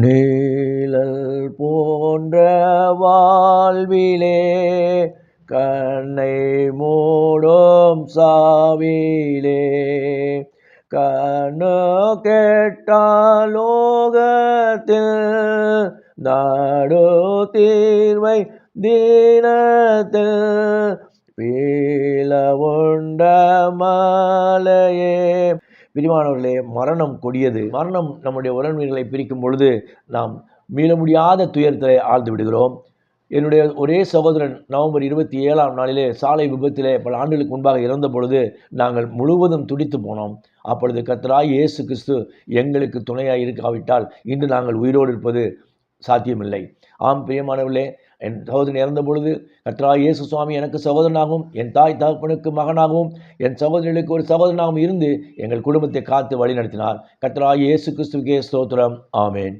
நீழல் போன்ற வாழ்விலே கண்ணை மூடும் சாவிலே கண்ணு கெட்டால் லோகத்தில் நாடு தீர்வை தீனத்தில் பீல உண்ட மலையே. பிரிவானவர்களே, மரணம் கொடியது. மரணம் நம்முடைய உறவினர்களை பிரிக்கும் பொழுது நாம் மீள முடியாத துயரத்தில் ஆழ்ந்து விடுகிறோம். என்னுடைய ஒரே சகோதரன் நவம்பர் 27ஆம் நாளிலே சாலை விபத்திலே பல ஆண்டுகளுக்கு முன்பாக இறந்த பொழுது நாங்கள் முழுவதும் துடித்து போனோம். அப்பொழுது கர்த்தராகிய இயேசு கிறிஸ்து எங்களுக்கு துணையாக இருக்காவிட்டால் இன்று நாங்கள் உயிரோடு இருப்பது சாத்தியமில்லை. ஆம் பிரியமானவர்களே, என் சகோதரன் இறந்த பொழுது கர்த்தராகிய இயேசு சுவாமி எனக்கு சகோதரனாகவும் என் தாய் தகப்பனுக்கு மகனாகவும் என் சகோதரர்களுக்கு ஒரு சகோதரனாகவும் இருந்து எங்கள் குடும்பத்தை காத்து வழி நடத்தினார். கர்த்தராகிய இயேசு கிறிஸ்துவுக்கே ஸ்தோத்திரம். ஆமேன்.